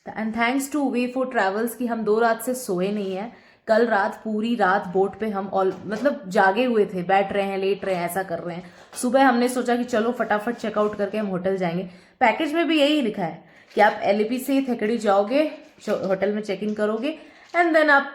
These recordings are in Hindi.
And thanks two way for travels कि हम 2 रात से सोए नहीं है। कल रात पूरी रात बोट पे हम ऑल मतलब जागे हुए थे, बैठ रहे हैं, लेट रहे हैं, ऐसा कर रहे हैं। सुबह हमने सोचा कि चलो फटाफट चेकआउट करके हम होटल जाएंगे। पैकेज में भी यही लिखा है कि आप एलएपी से थेकड़ी जाओगे, होटल में चेक इन करोगे एंड देन आप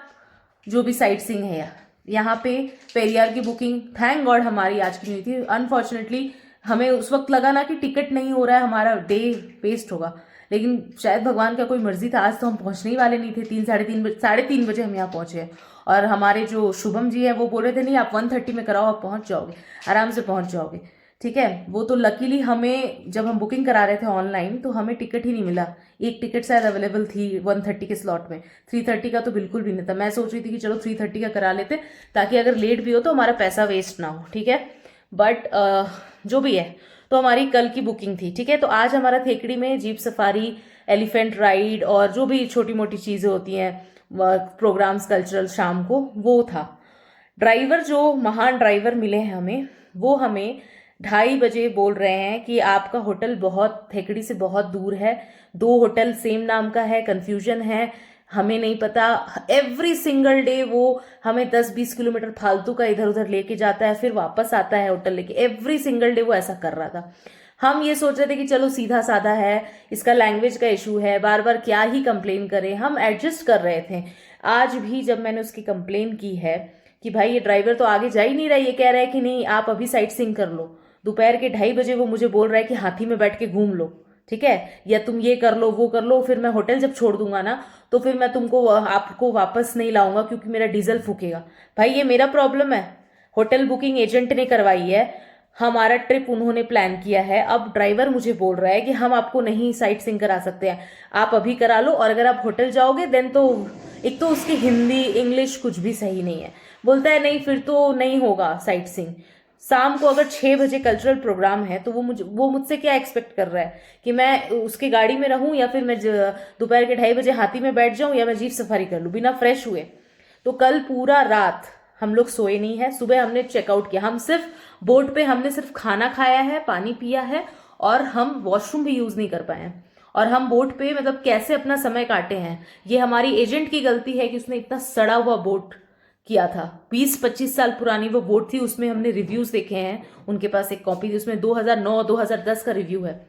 जो भी साइट सीइंग है यहाँ पे। पेरियार की बुकिंग थैंक गॉड हमारी आज की नहीं थी। अनफॉर्चुनेटली हमें उस वक्त लगा ना कि टिकट नहीं हो रहा है, हमारा डे वेस्ट होगा, लेकिन शायद भगवान का कोई मर्जी था। आज तो हम पहुंचने ही वाले नहीं थे। 3 साढ़े 3 बजे हम यहाँ पहुंचे। और हमारे जो शुभम जी है वो बोल रहे थे नहीं आप 1:30 में कराओ, आप पहुंच जाओगे, आराम से पहुंच जाओगे। ठीक है, वो तो लकीली हमें जब हम बुकिंग करा रहे थे ऑनलाइन तो हमें टिकट ही नहीं मिला। एक टिकट शायद अवेलेबल थी 1:30 के स्लॉट में, 3:30 का तो बिल्कुल भी नहीं था। मैं सोच रही थी कि चलो 3:30 का करा लेते ताकि अगर लेट भी हो तो हमारा पैसा वेस्ट ना हो। ठीक है, बट जो भी है तो हमारी कल की बुकिंग थी। ठीक है, तो आज हमारा थेकड़ी में जीप सफारी, एलिफेंट राइड और जो भी छोटी मोटी चीज़ें होती हैं, प्रोग्राम्स कल्चरल शाम को, वो था। ड्राइवर जो महान ड्राइवर मिले हैं हमें, वो हमें 2:30 बजे बोल रहे हैं कि आपका होटल बहुत थेकड़ी से बहुत दूर है, 2 होटल सेम नाम का है, कंफ्यूजन है, हमें नहीं पता। एवरी सिंगल डे वो हमें 10-20 किलोमीटर फालतू का इधर उधर लेके जाता है, फिर वापस आता है होटल लेके। एवरी सिंगल डे वो ऐसा कर रहा था। हम ये सोच रहे थे कि चलो सीधा साधा है, इसका लैंग्वेज का इशू है, बार बार क्या ही कंप्लेन करें, हम एडजस्ट कर रहे थे। आज भी जब मैंने उसकी कंप्लेन की है कि भाई ये ड्राइवर तो आगे जा ही नहीं रहा, ये कह रहा है कि नहीं आप अभी साइट सीइंग कर लो, दोपहर के 2:30 बजे वो मुझे बोल रहा है कि हाथी में बैठ के घूम लो, ठीक है, या तुम ये कर लो वो कर लो, फिर मैं होटल जब छोड़ दूंगा ना तो फिर मैं आपको वापस नहीं लाऊंगा क्योंकि मेरा डीजल फूकेगा। भाई ये मेरा प्रॉब्लम है, होटल बुकिंग एजेंट ने करवाई है, हमारा ट्रिप उन्होंने प्लान किया है। अब ड्राइवर मुझे बोल रहा है कि हम आपको नहीं साइट सीइंग करा सकते हैं, आप अभी करा लो, और अगर आप होटल जाओगे देन तो एक तो उसकी हिंदी इंग्लिश कुछ भी सही नहीं है। बोलता है नहीं फिर तो नहीं होगा साइट सीइंग। शाम को अगर 6 बजे कल्चरल प्रोग्राम है तो वो मुझसे क्या एक्सपेक्ट कर रहा है कि मैं उसकी गाड़ी में रहूं, या फिर मैं दोपहर के 2:30 बजे हाथी में बैठ जाऊं, या मैं जीप सफारी कर लूं बिना फ्रेश हुए। तो कल पूरा रात हम लोग सोए नहीं है। सुबह हमने चेकआउट किया, हम सिर्फ बोट पे हमने सिर्फ खाना खाया है, पानी पिया है, और हम वॉशरूम भी यूज नहीं कर पाए हैं। और हम बोट पे मतलब कैसे अपना समय काटे हैं, ये हमारी एजेंट की गलती है कि उसने इतना सड़ा हुआ बोट किया था। 20-25 साल पुरानी वो बोट थी, उसमें हमने रिव्यूज देखे हैं, उनके पास एक कॉपी थी, उसमें 2009-2010 का रिव्यू है।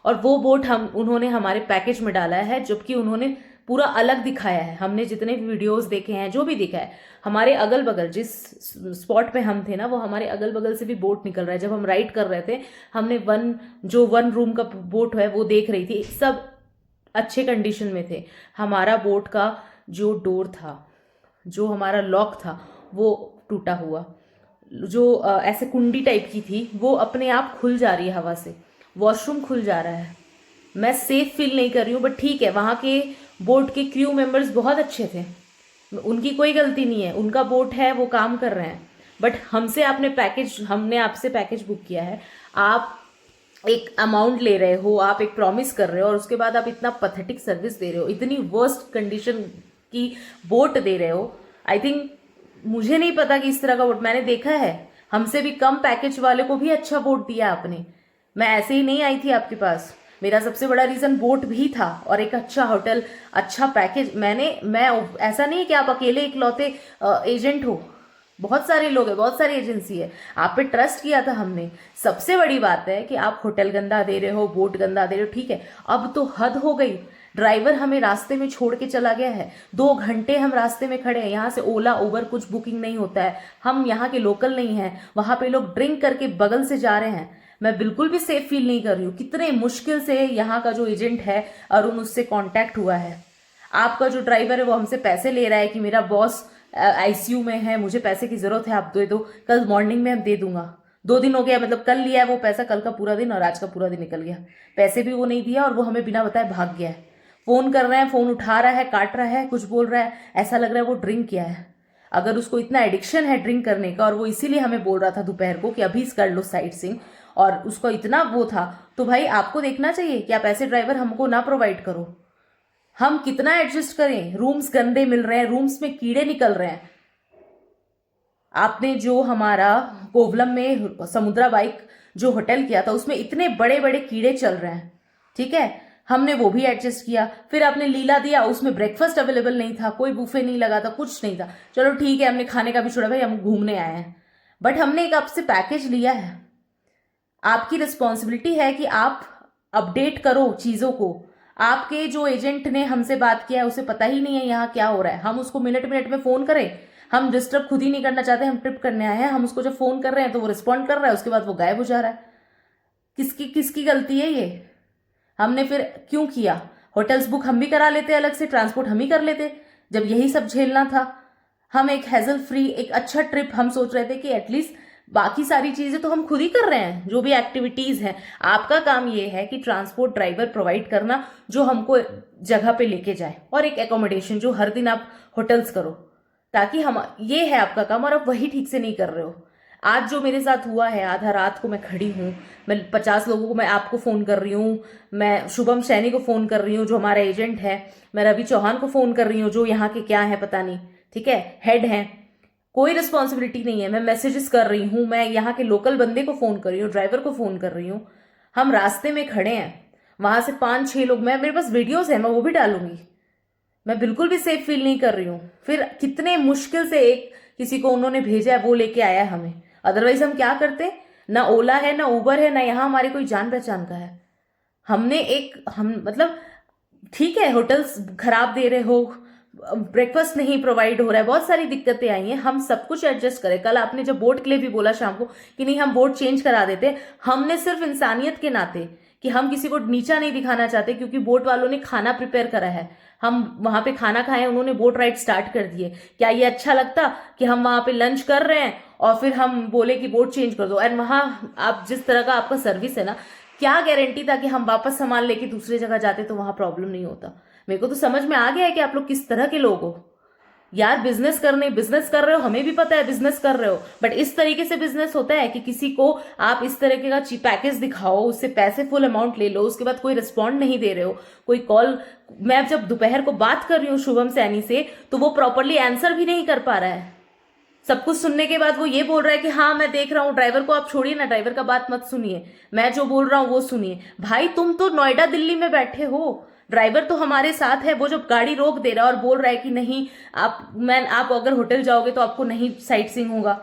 और वो बोट उन्होंने हमारे पैकेज में डाला है, जबकि उन्होंने पूरा अलग दिखाया है। हमने जितने भी वीडियोस देखे हैं, जो भी दिखा है, हमारे अगल बगल जिस स्पॉट पे हम थे ना, वो हमारे अगल बगल से भी बोट निकल रहा है। जब हम राइड कर रहे थे, हमने वन रूम का बोट है वो देख रही थी, सब अच्छे कंडीशन में थे। हमारा बोट का जो डोर था, जो हमारा लॉक था, वो टूटा हुआ, जो ऐसे कुंडी टाइप की थी, वो अपने आप खुल जा रही है हवा से, वॉशरूम खुल जा रहा है। मैं सेफ फील नहीं कर रही हूँ, बट ठीक है, वहाँ के बोट के क्रू मेंबर्स बहुत अच्छे थे, उनकी कोई गलती नहीं है, उनका बोट है, वो काम कर रहे हैं। बट हमने आपसे पैकेज बुक किया है, आप एक अमाउंट ले रहे हो, आप एक प्रॉमिस कर रहे हो, और उसके बाद आप इतना पथेटिक सर्विस दे रहे हो, इतनी वर्स्ट कंडीशन की बोट दे रहे हो। आई थिंक, मुझे नहीं पता कि इस तरह का बोट मैंने देखा है। हमसे भी कम पैकेज वाले को भी अच्छा बोट दिया आपने। मैं ऐसे ही नहीं आई थी आपके पास, मेरा सबसे बड़ा रीजन बोट भी था और एक अच्छा होटल, अच्छा पैकेज। मैं ऐसा नहीं है कि आप अकेले इकलौते एजेंट हो, बहुत सारे लोग हैं, बहुत सारी एजेंसी है, आप पे ट्रस्ट किया था हमने। सबसे बड़ी बात है कि आप होटल गंदा दे रहे हो, बोट गंदा दे रहे हो, ठीक है, अब तो हद हो गई। ड्राइवर हमें रास्ते में छोड़ के चला गया है, 2 घंटे हम रास्ते में खड़े हैं, यहाँ से ओला उबर कुछ बुकिंग नहीं होता है, हम यहाँ के लोकल नहीं हैं, वहां पे लोग ड्रिंक करके बगल से जा रहे हैं। मैं बिल्कुल भी सेफ फील नहीं कर रही हूँ। कितने मुश्किल से यहाँ का जो एजेंट है अरुण, उससे कांटेक्ट हुआ है। आपका जो ड्राइवर है वो हमसे पैसे ले रहा है कि मेरा बॉस आईसीयू में है, मुझे पैसे की जरूरत है, आप दे दो, कल मॉर्निंग में हम दे दूंगा। 2 दिन हो गया, मतलब कल लिया है वो पैसा, कल का पूरा दिन और आज का पूरा दिन निकल गया, पैसे भी वो नहीं दिया, और वो हमें बिना बताए भाग गया है। फोन कर रहे हैं, फोन उठा रहा है, काट रहा है, कुछ बोल रहा है, ऐसा लग रहा है वो ड्रिंक किया है। अगर उसको इतना एडिक्शन है ड्रिंक करने का, और वो इसीलिए हमें बोल रहा था दोपहर को कि अभी कर लो साइट सीइंग, और उसको इतना वो था, तो भाई आपको देखना चाहिए कि आप ऐसे ड्राइवर हमको ना प्रोवाइड करो। हम कितना एडजस्ट करें, रूम्स गंदे मिल रहे हैं, रूम्स में कीड़े निकल रहे हैं। आपने जो हमारा कोवलम में समुद्रा बाइक जो होटल किया था, उसमें इतने बड़े बड़े कीड़े चल रहे हैं, ठीक है। हमने वो भी एडजस्ट किया। फिर आपने लीला दिया, उसमें ब्रेकफास्ट अवेलेबल नहीं था, कोई बुफे नहीं लगा था, कुछ नहीं था। चलो ठीक है, हमने खाने का भी छोड़ा, भाई हम घूमने आए हैं, बट हमने एक आपसे पैकेज लिया है। आपकी रिस्पॉन्सिबिलिटी है कि आप अपडेट करो चीज़ों को। आपके जो एजेंट ने हमसे बात किया है उसे पता ही नहीं है यहाँ क्या हो रहा है। हम उसको मिनट मिनट में फ़ोन करें, हम डिस्टर्ब खुद ही नहीं करना चाहते, हम ट्रिप करने आए हैं, हम उसको जब फ़ोन कर रहे हैं तो वो रिस्पॉन्ड कर रहा है, उसके बाद वो गायब हो जा रहा है। किसकी किसकी गलती है ये? हमने फिर क्यों किया? होटल्स बुक हम भी करा लेते, अलग से ट्रांसपोर्ट हम ही कर लेते, जब यही सब झेलना था। हम एक हैजल फ्री एक अच्छा ट्रिप हम सोच रहे थे कि एटलीस्ट बाकी सारी चीजें तो हम खुद ही कर रहे हैं, जो भी एक्टिविटीज हैं। आपका काम ये है कि ट्रांसपोर्ट ड्राइवर प्रोवाइड करना जो हमको जगह पे लेके जाए, और एक एकोमोडेशन जो हर दिन आप होटल्स करो, ताकि हम, ये है आपका काम, और आप वही ठीक से नहीं कर रहे हो। आज जो मेरे साथ हुआ है, आधा रात को मैं खड़ी हूँ, मैं 50 लोगों को, मैं आपको फ़ोन कर रही हूँ, मैं शुभम सैनी को फ़ोन कर रही हूँ जो हमारा एजेंट है, मैं रवि चौहान को फ़ोन कर रही हूँ जो यहाँ के क्या है पता नहीं, ठीक है, हेड हैं, कोई रिस्पॉन्सिबिलिटी नहीं है। मैं मैसेजेस कर रही हूँ, मैं यहाँ के लोकल बंदे को फ़ोन कर रही हूँ, ड्राइवर को फ़ोन कर रही हूँ। हम रास्ते में खड़े हैं, वहां से 5-6 लोग, मैं, मेरे पास वीडियोज़ है, मैं वो भी डालूंगी, मैं बिल्कुल भी सेफ फील नहीं कर रही हूँ। फिर कितने मुश्किल से एक किसी को उन्होंने भेजा है, वो लेके आया है हमें, अदरवाइज हम क्या करते? ना ओला है, ना उबर है, ना यहाँ हमारी कोई जान पहचान का है। हमने एक, हम मतलब, ठीक है होटल्स खराब दे रहे हो, ब्रेकफास्ट नहीं प्रोवाइड हो रहा है, बहुत सारी दिक्कतें आई हैं, हम सब कुछ एडजस्ट करें। कल आपने जब बोट के लिए भी बोला शाम को कि नहीं हम बोट चेंज करा देते, हमने सिर्फ इंसानियत के नाते, कि हम किसी को नीचा नहीं दिखाना चाहते, क्योंकि बोट वालों ने खाना प्रिपेयर करा है, हम वहां पे खाना खाए, उन्होंने बोट राइड स्टार्ट कर दिए। क्या ये अच्छा लगता कि हम वहां पे लंच कर रहे हैं और फिर हम बोले कि बोट चेंज कर दो? एंड वहां आप जिस तरह का आपका सर्विस है ना, क्या गारंटी था कि हम वापस सामान लेके दूसरी जगह जाते तो वहां प्रॉब्लम नहीं होता? मेरे को तो समझ में आ गया है कि आप लोग किस तरह के लोग हो यार। बिजनेस कर रहे हो, हमें भी पता है बिजनेस कर रहे हो, बट इस तरीके से बिजनेस होता है कि किसी को आप इस तरीके का पैकेज दिखाओ, उससे पैसे फुल अमाउंट ले लो, उसके बाद कोई रिस्पॉन्ड नहीं दे रहे हो, कोई कॉल, मैं जब दोपहर को बात कर रही हूँ शुभम सैनी से तो वो प्रॉपरली आंसर भी नहीं कर पा रहा है। सब कुछ सुनने के बाद वो ये बोल रहा है कि हाँ मैं देख रहा हूँ, ड्राइवर को आप छोड़िए ना, ड्राइवर का बात मत सुनिए, मैं जो बोल रहा हूँ वो सुनिए। भाई तुम तो नोएडा दिल्ली में बैठे हो, ड्राइवर तो हमारे साथ है, वो जो गाड़ी रोक दे रहा है और बोल रहा है कि नहीं आप अगर होटल जाओगे तो आपको नहीं साइट सीइंग होगा,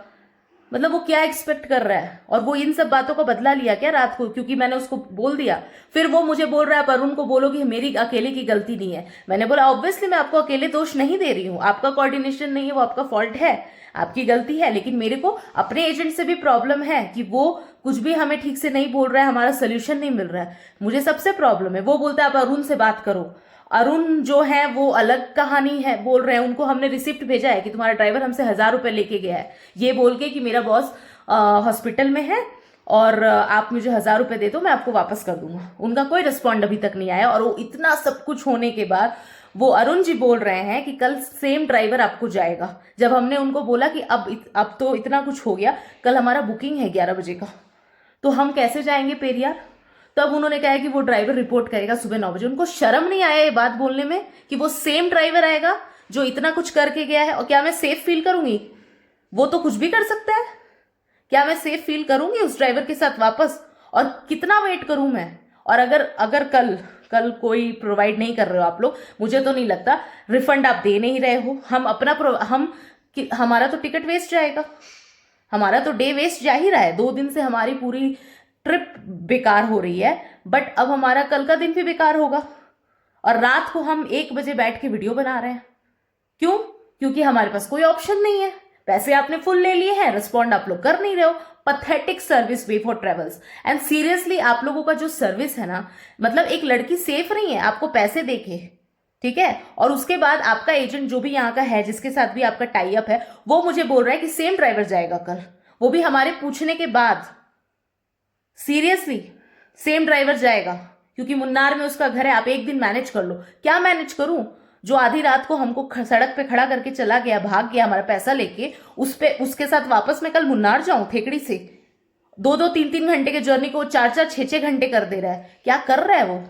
मतलब वो क्या एक्सपेक्ट कर रहा है? और वो इन सब बातों का बदला लिया क्या रात को, क्योंकि मैंने उसको बोल दिया? फिर वो मुझे बोल रहा है अरुण को बोलो कि मेरी अकेले की गलती नहीं है। मैंने बोला ऑब्वियसली मैं आपको अकेले दोष नहीं दे रही हूँ, आपका कोऑर्डिनेशन नहीं है वो आपका फॉल्ट है, आपकी गलती है, लेकिन मेरे को अपने एजेंट से भी प्रॉब्लम है कि वो कुछ भी हमें ठीक से नहीं बोल रहा है, हमारा सोल्यूशन नहीं मिल रहा है, मुझे सबसे प्रॉब्लम है। वो बोलता है आप अरुण से बात करो। अरुण जो है वो अलग कहानी है, बोल रहे हैं, उनको हमने रिसिप्ट भेजा है कि तुम्हारा ड्राइवर हमसे 1000 रुपए लेके गया है, ये बोल के कि मेरा बॉस हॉस्पिटल में है और आप मुझे 1000 रुपए दे दो मैं आपको वापस कर दूंगा। उनका कोई रिस्पॉन्ड अभी तक नहीं आया, और वो इतना सब कुछ होने के बाद वो अरुण जी बोल रहे हैं कि कल सेम ड्राइवर आपको जाएगा। जब हमने उनको बोला कि अब तो इतना कुछ हो गया, कल हमारा बुकिंग है 11 बजे का, तो हम कैसे जाएंगे पेरियार? तब उन्होंने कहा कि वो ड्राइवर रिपोर्ट करेगा सुबह 9 बजे। उनको शर्म नहीं आया ये बात बोलने में कि वो सेम ड्राइवर आएगा जो इतना कुछ करके गया है? और क्या मैं सेफ फील करूंगी? वो तो कुछ भी कर सकता है, क्या मैं सेफ फील करूंगी उस ड्राइवर के साथ वापस? और कितना वेट करूं मैं? और अगर कल कल कोई प्रोवाइड नहीं कर रहे हो आप लोग, मुझे तो नहीं लगता, रिफंड आप दे नहीं रहे हो, हम हमारा तो टिकट वेस्ट जाएगा, हमारा तो डे वेस्ट जा ही रहा है। 2 दिन से हमारी पूरी ट्रिप बेकार हो रही है, बट अब हमारा कल का दिन भी बेकार होगा। और रात को हम 1 बजे बैठ के वीडियो बना रहे हैं, क्यों? क्योंकि हमारे पास कोई ऑप्शन नहीं है, पैसे आपने फुल ले लिए हैं, रिस्पॉन्ड आप लोग कर नहीं रहे हो। Pathetic service way for travels. And seriously आप लोगों का जो सर्विस है ना, मतलब एक लड़की सेफ नहीं है आपको पैसे देके, ठीक है, और उसके बाद आपका एजेंट जो भी यहाँ का है, जिसके साथ भी आपका टाई अप है, वो मुझे बोल रहा है कि सेम ड्राइवर जाएगा कल, वो भी हमारे पूछने के बाद। सीरियसली सेम ड्राइवर जाएगा क्योंकि मुन्नार में उसका घर है, आप एक दिन मैनेज कर लो। क्या मैनेज करूं? जो आधी रात को हमको सड़क पे खड़ा करके चला गया, भाग गया हमारा पैसा लेके, उसके साथ वापस मैं कल मुन्नार जाऊं थेकड़ी से? 2-2, 3-3 घंटे के जर्नी को 4-4, 6-6 घंटे कर दे रहा है। क्या कर रहा है वो?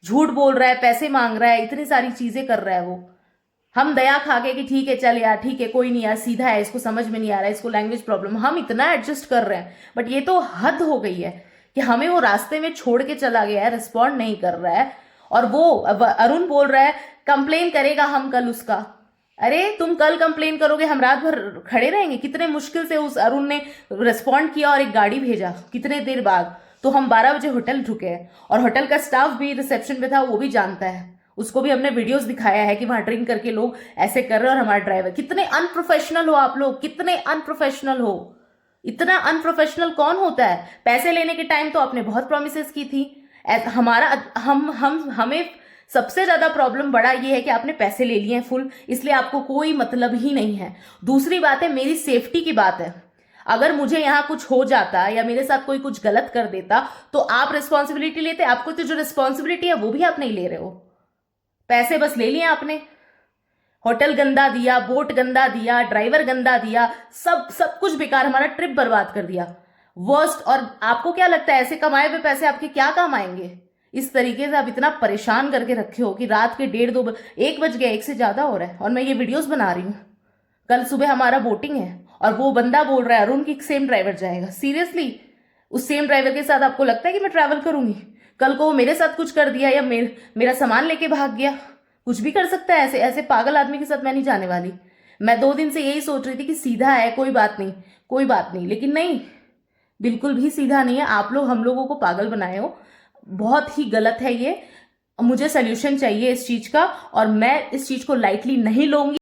झूठ बोल रहा है, पैसे मांग रहा है, इतनी सारी चीजें कर रहा है वो। हम दया खा के कि ठीक है चल यार, ठीक है कोई नहीं यार, सीधा है, इसको समझ में नहीं आ रहा है, इसको लैंग्वेज प्रॉब्लम, हम इतना एडजस्ट कर रहे हैं, बट ये तो हद हो गई है। कि हमें वो रास्ते में छोड़ के चला गया है, रिस्पॉन्ड नहीं कर रहा है, और वो अरुण बोल रहा है कंप्लेन करेगा हम कल उसका। अरे तुम कल कंप्लेन करोगे, हम रात भर खड़े रहेंगे? कितने मुश्किल से उस अरुण ने रिस्पॉन्ड किया और एक गाड़ी भेजा, कितने देर बाद। तो हम 12 बजे होटल रुके हैं, और होटल का स्टाफ भी रिसेप्शन पे था, वो भी जानता है, उसको भी हमने वीडियोस दिखाया है कि वहां ड्रिंक करके लोग ऐसे कर रहे हैं। और हमारा ड्राइवर, कितने अनप्रोफेशनल हो आप लोग, कितने अनप्रोफेशनल हो। इतना अनप्रोफेशनल कौन होता है? पैसे लेने के टाइम तो आपने बहुत प्रोमिसेस की थी। हमारा हम हमें सबसे ज्यादा प्रॉब्लम बड़ा ये है कि आपने पैसे ले लिए हैं फुल, इसलिए आपको कोई मतलब ही नहीं है। दूसरी बात है, मेरी सेफ्टी की बात है। अगर मुझे यहाँ कुछ हो जाता या मेरे साथ कोई कुछ गलत कर देता तो आप रिस्पॉन्सिबिलिटी लेते। आपको तो जो रिस्पॉन्सिबिलिटी है वो भी आप नहीं ले रहे हो। पैसे बस ले लिए आपने, होटल गंदा दिया, बोट गंदा दिया, ड्राइवर गंदा दिया, सब सब कुछ बेकार, हमारा ट्रिप बर्बाद कर दिया, वर्स्ट। और आपको क्या लगता है ऐसे कमाए हुए पैसे आपके क्या काम आएंगे? इस तरीके से आप इतना परेशान करके रखे हो कि रात के 1:30 1 बज गया, 1 से ज्यादा हो रहा है, और मैं ये वीडियोस बना रही हूँ। कल सुबह हमारा बोटिंग है और वो बंदा बोल रहा है अरुण की सेम ड्राइवर जाएगा। सीरियसली, उस सेम ड्राइवर के साथ आपको लगता है कि मैं ट्रैवल करूंगी? कल को वो मेरे साथ कुछ कर दिया या मेरा सामान लेके भाग गया, कुछ भी कर सकता है। ऐसे ऐसे पागल आदमी के साथ मैं नहीं जाने वाली। मैं 2 दिन से यही सोच रही थी कि सीधा है, कोई बात नहीं, कोई बात नहीं, लेकिन नहीं, बिल्कुल भी सीधा नहीं है। आप लोग हम लोगों को पागल बनाए हो, बहुत ही गलत है ये। मुझे सोल्यूशन चाहिए इस चीज का, और मैं इस चीज को लाइटली नहीं लूंगी।